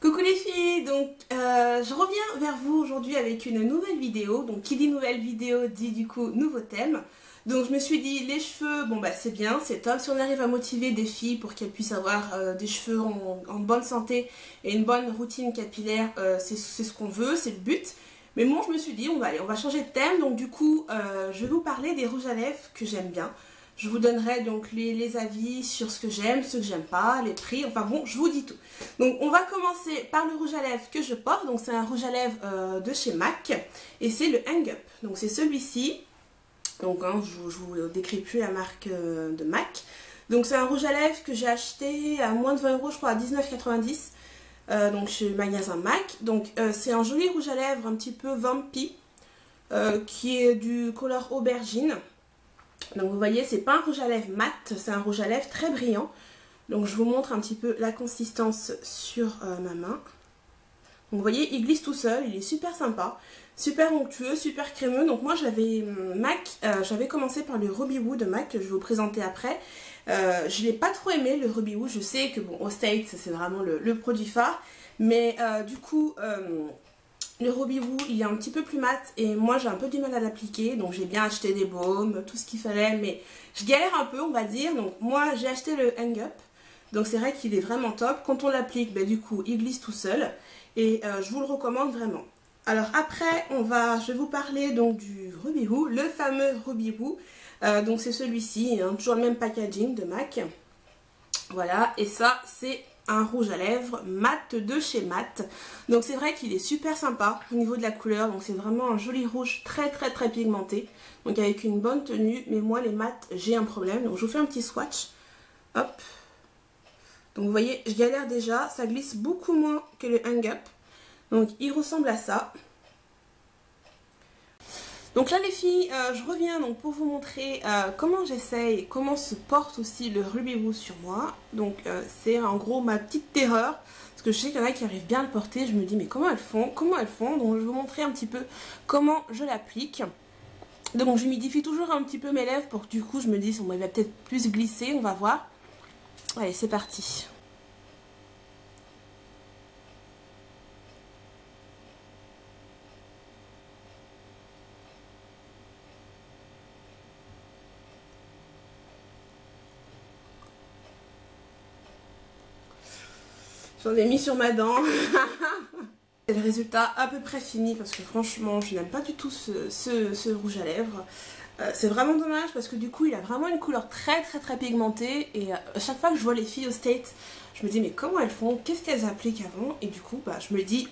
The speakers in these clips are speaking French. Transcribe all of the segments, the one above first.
Coucou les filles, donc je reviens vers vous aujourd'hui avec une nouvelle vidéo. Donc qui dit nouvelle vidéo dit du coup nouveau thème. Donc je me suis dit les cheveux, bon bah c'est bien, c'est top. Si on arrive à motiver des filles pour qu'elles puissent avoir des cheveux en bonne santé et une bonne routine capillaire, c'est ce qu'on veut, c'est le but. Mais moi je me suis dit on va changer de thème. Donc du coup je vais vous parler des rouges à lèvres que j'aime bien. Je vous donnerai donc les avis sur ce que j'aime, ce que j'aime pas, les prix, enfin bon, je vous dis tout. Donc on va commencer par le rouge à lèvres que je porte. Donc c'est un rouge à lèvres de chez MAC et c'est le Hang Up. Donc c'est celui-ci. Donc hein, je vous décris plus la marque de MAC. Donc c'est un rouge à lèvres que j'ai acheté à moins de 20 €, je crois à 19,90 donc chez le magasin MAC. Donc c'est un joli rouge à lèvres un petit peu vampy qui est du couleur aubergine. Donc vous voyez, c'est pas un rouge à lèvres mat, c'est un rouge à lèvres très brillant. Donc je vous montre un petit peu la consistance sur ma main. Donc vous voyez, il glisse tout seul, il est super sympa, super onctueux, super crémeux. Donc moi j'avais j'avais commencé par le Ruby Woo de MAC que je vais vous présenter après. Je l'ai pas trop aimé le Ruby Woo, je sais que bon au States c'est vraiment le produit phare. Mais du coup... le Ruby Woo, il est un petit peu plus mat et moi j'ai un peu du mal à l'appliquer. Donc j'ai bien acheté des baumes, tout ce qu'il fallait, mais je galère un peu on va dire. Donc moi j'ai acheté le Hang Up. Donc c'est vrai qu'il est vraiment top. Quand on l'applique, ben, du coup il glisse tout seul. Et je vous le recommande vraiment. Alors après je vais vous parler donc du Ruby Woo, le fameux Ruby Woo. Donc c'est celui-ci, hein, toujours le même packaging de MAC. Voilà, et ça c'est un rouge à lèvres mat de chez MAC. Donc c'est vrai qu'il est super sympa au niveau de la couleur. Donc c'est vraiment un joli rouge très pigmenté. Donc avec une bonne tenue. Mais moi les mats j'ai un problème. Donc je vous fais un petit swatch. Hop. Donc vous voyez je galère déjà. Ça glisse beaucoup moins que le Hang Up. Donc il ressemble à ça. Donc là les filles, je reviens donc pour vous montrer comment j'essaye, comment se porte aussi le Ruby Woo sur moi. Donc c'est en gros ma petite terreur, parce que je sais qu'il y en a qui arrivent bien à le porter, je me dis mais comment elles font, donc je vais vous montrer un petit peu comment je l'applique. Donc j'humidifie toujours un petit peu mes lèvres pour que du coup je me dise, bon, il va peut-être plus glisser, on va voir. Allez c'est parti. J'en ai mis sur ma dent. C'est le résultat à peu près fini parce que franchement je n'aime pas du tout ce rouge à lèvres. C'est vraiment dommage parce que du coup il a vraiment une couleur très pigmentée. Et à chaque fois que je vois les filles au States, je me dis mais comment elles font, qu'est-ce qu'elles appliquent avant. Et du coup bah, je me dis,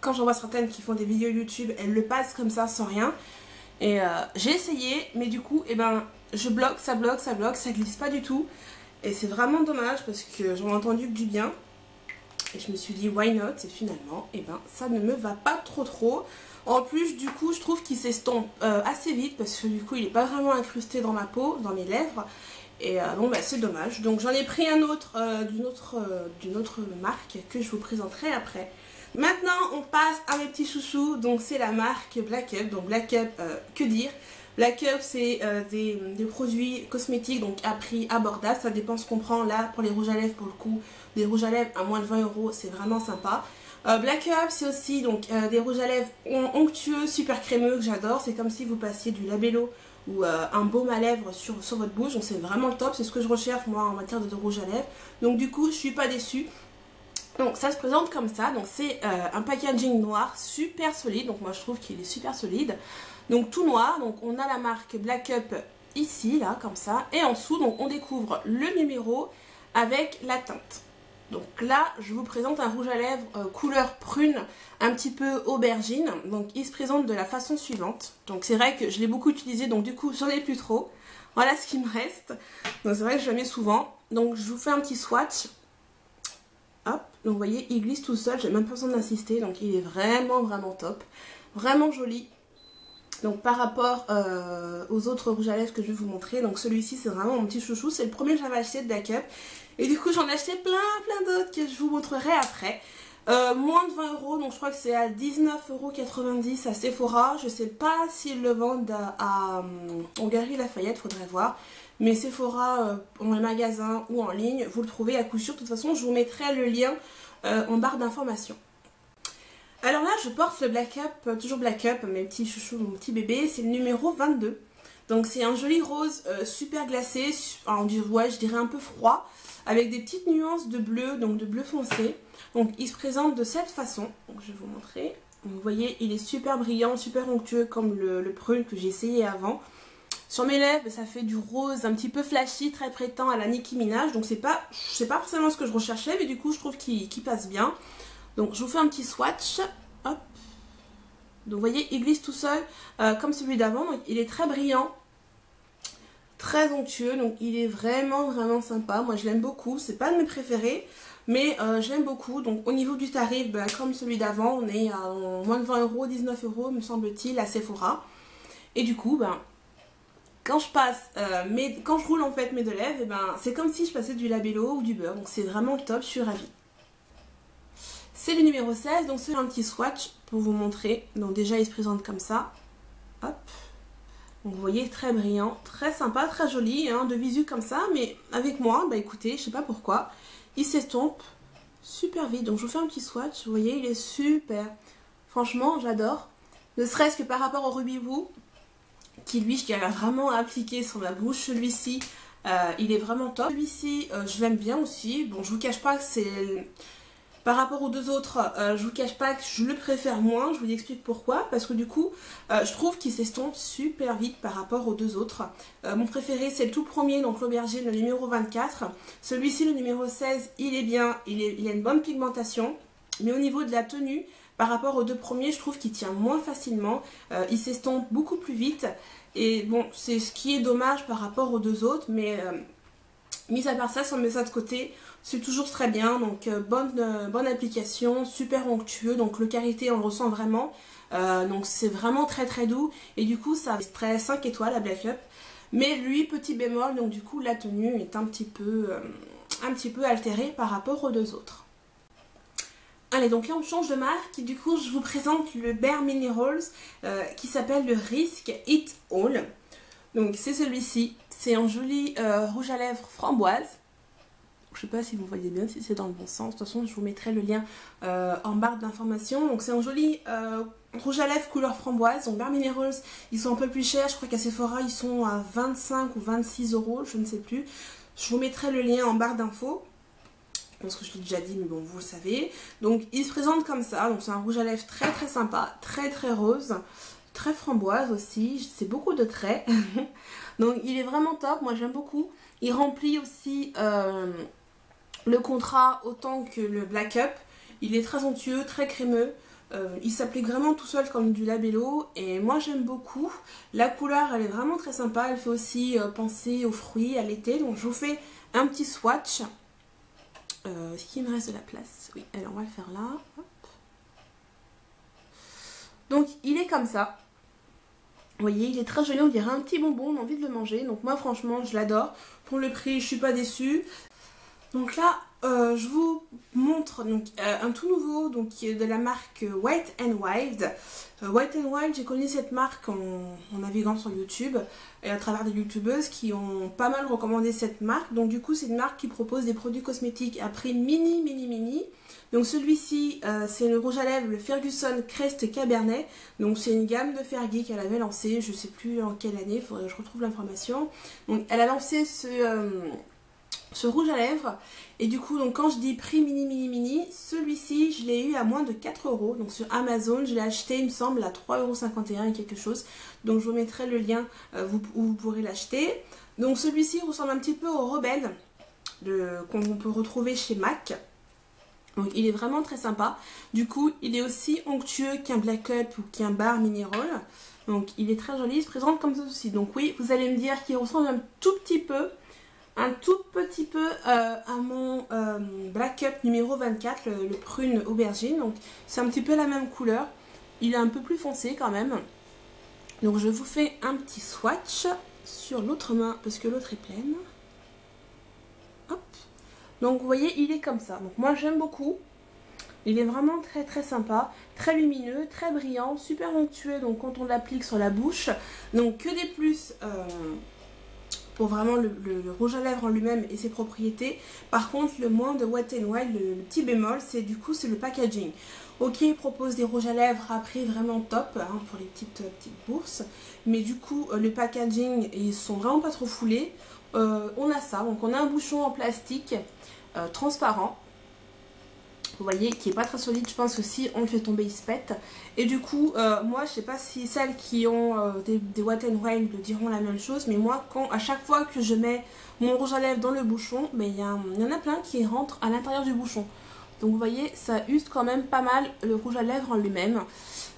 quand j'en vois certaines qui font des vidéos YouTube, elles le passent comme ça sans rien. Et j'ai essayé mais du coup et ben, je bloque, ça glisse pas du tout. Et c'est vraiment dommage parce que j'en ai entendu que du bien. Et je me suis dit why not, et finalement et ben ça ne me va pas trop. En plus du coup je trouve qu'il s'estompe assez vite parce que du coup il n'est pas vraiment incrusté dans ma peau, dans mes lèvres. Et bon bah c'est dommage. Donc j'en ai pris un autre d'une autre marque que je vous présenterai après. Maintenant on passe à mes petits chouchous. Donc c'est la marque Black Up. Donc Black Up, que dire, Black Up c'est des produits cosmétiques donc à prix abordable. Ça dépend ce qu'on prend. Là pour les rouges à lèvres pour le coup, des rouges à lèvres à moins de 20 €, c'est vraiment sympa. Black Up c'est aussi donc des rouges à lèvres onctueux, super crémeux que j'adore. C'est comme si vous passiez du labello ou un baume à lèvres sur votre bouche. Donc c'est vraiment le top, c'est ce que je recherche moi en matière de rouge à lèvres. Donc du coup je suis pas déçue. Donc ça se présente comme ça, donc c'est un packaging noir super solide, donc moi je trouve qu'il est super solide. Donc tout noir, donc on a la marque Black Up ici, là, comme ça. Et en dessous, donc on découvre le numéro avec la teinte. Donc là, je vous présente un rouge à lèvres couleur prune, un petit peu aubergine. Donc il se présente de la façon suivante. Donc c'est vrai que je l'ai beaucoup utilisé, donc du coup j'en ai plus trop. Voilà ce qui me reste. Donc c'est vrai que je le mets souvent. Donc je vous fais un petit swatch. Hop, donc vous voyez, il glisse tout seul, j'ai même pas besoin d'insister. Donc il est vraiment top. Vraiment joli. Donc par rapport aux autres rouges à lèvres que je vais vous montrer, donc celui-ci c'est vraiment mon petit chouchou, c'est le premier que j'avais acheté de Black Up. Et du coup j'en ai acheté plein d'autres que je vous montrerai après. Moins de 20 €, donc je crois que c'est à 19,90 € à Sephora. Je sais pas s'ils le vendent en Galeries Lafayette, faudrait voir. Mais Sephora, en magasin ou en ligne, vous le trouvez à coup sûr. De toute façon je vous mettrai le lien en barre d'informations. Alors là je porte le Black Up, toujours Black Up, mes petits chouchous, mon petit bébé, c'est le numéro 22. Donc c'est un joli rose super glacé, ouais, je dirais un peu froid, avec des petites nuances de bleu, donc de bleu foncé. Donc il se présente de cette façon, donc je vais vous montrer. Donc, vous voyez, il est super brillant, super onctueux comme le prune que j'ai essayé avant. Sur mes lèvres, ça fait du rose un petit peu flashy, très prêtant à la Nicki Minaj. Donc c'est pas forcément ce que je recherchais, mais du coup je trouve qu'il passe bien. Donc je vous fais un petit swatch. Hop. Donc vous voyez, il glisse tout seul comme celui d'avant. Donc il est très brillant, très onctueux. Donc il est vraiment vraiment sympa. Moi je l'aime beaucoup. C'est pas de mes préférés, mais je l'aime beaucoup. Donc au niveau du tarif, comme celui d'avant, on est à moins de 20 €, 19 € me semble-t-il à Sephora. Et du coup, quand je roule en fait mes deux lèvres, c'est comme si je passais du labello ou du beurre. Donc c'est vraiment top, je suis ravie. C'est le numéro 16, donc c'est un petit swatch pour vous montrer. Donc déjà il se présente comme ça. Hop. Donc vous voyez, très brillant, très sympa, très joli, hein, de visu comme ça. Mais avec moi, écoutez, je sais pas pourquoi, il s'estompe super vite. Donc je vous fais un petit swatch, vous voyez, il est super. Franchement, j'adore. Ne serait-ce que par rapport au Ruby Woo, qui lui, je dirais vraiment appliqué sur ma bouche. Celui-ci, il est vraiment top. Celui-ci, je l'aime bien aussi. Bon, je vous cache pas que c'est... Par rapport aux deux autres, je vous cache pas que je le préfère moins, je vous explique pourquoi. Parce que du coup, je trouve qu'il s'estompe super vite par rapport aux deux autres. Mon préféré, c'est le tout premier, donc l'aubergine, le numéro 24. Celui-ci, le numéro 16, il est bien, il a une bonne pigmentation. Mais au niveau de la tenue, par rapport aux deux premiers, je trouve qu'il tient moins facilement. Il s'estompe beaucoup plus vite. Et bon, c'est ce qui est dommage par rapport aux deux autres, mais... mis à part ça, si on met ça de côté, c'est toujours très bien. Donc bonne application, super onctueux. Donc le karité, on le ressent vraiment. Donc c'est vraiment très très doux. Et du coup, ça reste très 5 étoiles à Black Up. Mais lui, petit bémol, donc du coup, la tenue est un petit peu altérée par rapport aux deux autres. Allez, donc là on change de marque. Du coup, je vous présente le Bare Minerals qui s'appelle le Risk It All. Donc c'est celui-ci. C'est un joli rouge à lèvres framboise. Je sais pas si vous voyez bien, si c'est dans le bon sens. De toute façon, je vous mettrai le lien en barre d'informations. Donc c'est un joli rouge à lèvres couleur framboise. Donc Bare Minerals, ils sont un peu plus chers. Je crois qu'à Sephora, ils sont à 25 ou 26 €, je ne sais plus. Je vous mettrai le lien en barre d'infos. Je pense que je l'ai déjà dit, mais bon, vous le savez. Donc il se présente comme ça. Donc c'est un rouge à lèvres très très sympa, très très rose. Très framboise aussi, c'est beaucoup de traits. Donc il est vraiment top, moi j'aime beaucoup. Il remplit aussi le contrat autant que le Black Up. Il est très onctueux, très crémeux. Il s'applique vraiment tout seul comme du labello. Et moi j'aime beaucoup. La couleur elle est vraiment très sympa. Elle fait aussi penser aux fruits, à l'été. Donc je vous fais un petit swatch. Est-ce qu'il me reste de la place? Oui, alors on va le faire là. Hop. Donc il est comme ça. Vous voyez, il est très joli, on dirait un petit bonbon, on a envie de le manger. Donc moi franchement, je l'adore. Pour le prix, je suis pas déçue. Donc là, je vous montre donc, un tout nouveau donc, qui est de la marque Wet n Wild. Wet n Wild, j'ai connu cette marque en naviguant sur YouTube et à travers des youtubeuses qui ont pas mal recommandé cette marque. Donc du coup, c'est une marque qui propose des produits cosmétiques à prix mini. Donc celui-ci, c'est le rouge à lèvres, le Ferguson Crest Cabernet. Donc c'est une gamme de Fergie qu'elle avait lancée, je sais plus en quelle année, il faudrait que je retrouve l'information. Donc elle a lancé ce rouge à lèvres. Et du coup, donc, quand je dis prix mini, celui-ci, je l'ai eu à moins de 4 €. Donc sur Amazon, je l'ai acheté, il me semble, à 3,51 € et quelque chose. Donc je vous mettrai le lien où vous pourrez l'acheter. Donc celui-ci ressemble un petit peu au Rebelle qu'on peut retrouver chez MAC. Donc il est vraiment très sympa. Du coup, il est aussi onctueux qu'un Black Up ou qu'un Bare Mineral. Donc il est très joli, il se présente comme ceci. Donc oui, vous allez me dire qu'il ressemble un tout petit peu à mon Black Up numéro 24, le prune aubergine. Donc c'est un petit peu la même couleur. Il est un peu plus foncé quand même. Donc je vous fais un petit swatch sur l'autre main parce que l'autre est pleine. Hop. Donc vous voyez, il est comme ça. Donc moi j'aime beaucoup. Il est vraiment très très sympa, très lumineux, très brillant, super onctueux donc quand on l'applique sur la bouche. Donc que des plus pour vraiment le rouge à lèvres en lui-même et ses propriétés. Par contre, le moins de Wet n Wild, le petit bémol, c'est du coup c'est le packaging. Ok, il propose des rouges à lèvres à prix vraiment top hein, pour les petites bourses, mais du coup le packaging, ils sont vraiment pas trop foulés. On a ça, donc on a un bouchon en plastique transparent. Vous voyez, qui est pas très solide, je pense que si on le fait tomber, il se pète. Et du coup, moi, je sais pas si celles qui ont des Wet n Wild le diront la même chose, mais moi, à chaque fois que je mets mon rouge à lèvres dans le bouchon, il y en a plein qui rentrent à l'intérieur du bouchon. Donc vous voyez, ça use quand même pas mal le rouge à lèvres en lui-même.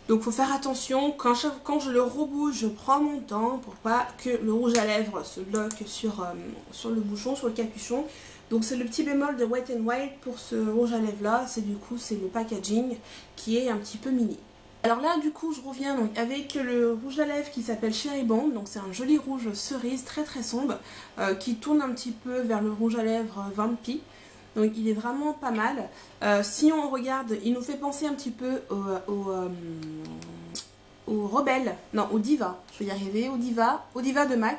Donc il faut faire attention, quand je le rebouche, je prends mon temps pour pas que le rouge à lèvres se bloque sur le bouchon, sur le capuchon. Donc c'est le petit bémol de Wet n Wild pour ce rouge à lèvres là, c'est du coup c'est le packaging qui est un petit peu mini. Alors là du coup je reviens donc avec le rouge à lèvres qui s'appelle Cherry Bomb, donc c'est un joli rouge cerise très très sombre qui tourne un petit peu vers le rouge à lèvres Vampy. Donc il est vraiment pas mal. Si on regarde, il nous fait penser un petit peu au Rebelle, non au Diva, je vais y arriver, au Diva de MAC.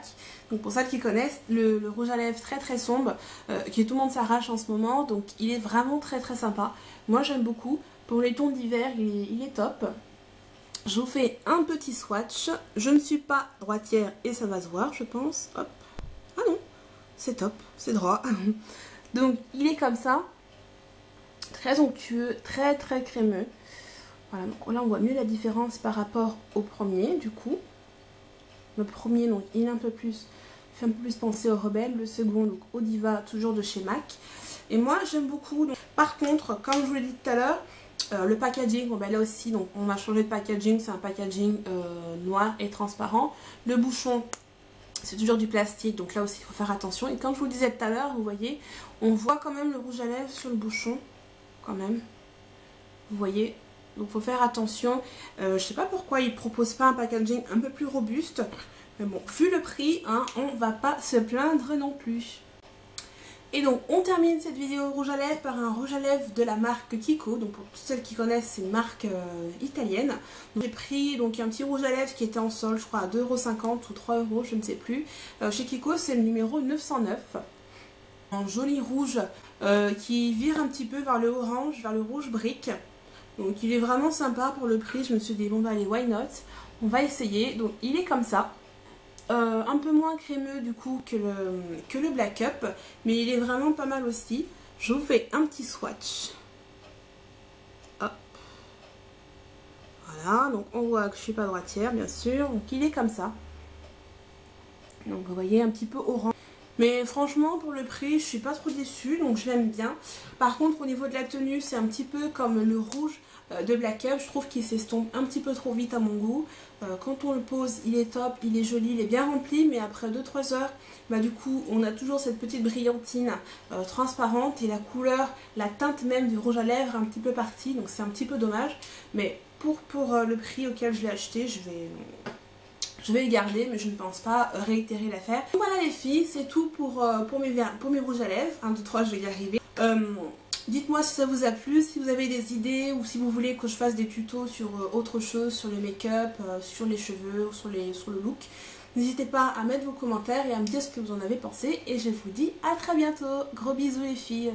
Donc pour celles qui connaissent, le rouge à lèvres très très sombre, que tout le monde s'arrache en ce moment, donc il est vraiment très très sympa. Moi j'aime beaucoup, pour les tons d'hiver il est top. Je vous fais un petit swatch, je ne suis pas droitière et ça va se voir je pense, hop, ah non, c'est top, c'est droit. Donc il est comme ça, très onctueux, très très crémeux. Voilà, donc là on voit mieux la différence par rapport au premier du coup. Le premier donc il est un peu plus, fait un peu plus penser au Rebelle, le second donc au Diva toujours de chez MAC. Et moi j'aime beaucoup. Donc, par contre, comme je vous l'ai dit tout à l'heure, le packaging, bon ben là aussi donc on a changé de packaging, c'est un packaging noir et transparent. Le bouchon, c'est toujours du plastique, donc là aussi il faut faire attention. Et comme je vous le disais tout à l'heure, vous voyez, on voit quand même le rouge à lèvres sur le bouchon, quand même. Vous voyez, donc il faut faire attention. Je sais pas pourquoi ils ne proposent pas un packaging un peu plus robuste. Mais bon, vu le prix, hein, on va pas se plaindre non plus. Et donc on termine cette vidéo rouge à lèvres par un rouge à lèvres de la marque Kiko. Donc pour toutes celles qui connaissent, c'est une marque italienne. J'ai pris donc un petit rouge à lèvres qui était en solde, je crois à 2,50 € ou 3 €, je ne sais plus. Chez Kiko c'est le numéro 909. Un joli rouge qui vire un petit peu vers le orange, vers le rouge brique. Donc il est vraiment sympa pour le prix. Je me suis dit bon bah allez, why not, on va essayer. Donc il est comme ça. Un peu moins crémeux du coup que le Black Up, mais il est vraiment pas mal aussi. Je vous fais un petit swatch. Hop. Voilà, donc on voit que je suis pas droitière bien sûr, donc il est comme ça. Donc vous voyez un petit peu orange. Mais franchement pour le prix je suis pas trop déçue, donc je l'aime bien. Par contre au niveau de la tenue c'est un petit peu comme le rouge de Black Up, je trouve qu'il s'estompe un petit peu trop vite à mon goût. Quand on le pose il est top, il est joli, il est bien rempli, mais après 2-3 heures bah du coup on a toujours cette petite brillantine transparente et la couleur, la teinte même du rouge à lèvres est un petit peu partie, donc c'est un petit peu dommage. Mais pour le prix auquel je l'ai acheté, je vais le garder, mais je ne pense pas réitérer l'affaire. Voilà les filles, c'est tout pour mes rouges à lèvres. 1, 2, 3, je vais y arriver. Dites-moi si ça vous a plu, si vous avez des idées ou si vous voulez que je fasse des tutos sur autre chose, sur le make-up, sur les cheveux ou sur le look. N'hésitez pas à mettre vos commentaires et à me dire ce que vous en avez pensé. Et je vous dis à très bientôt. Gros bisous les filles.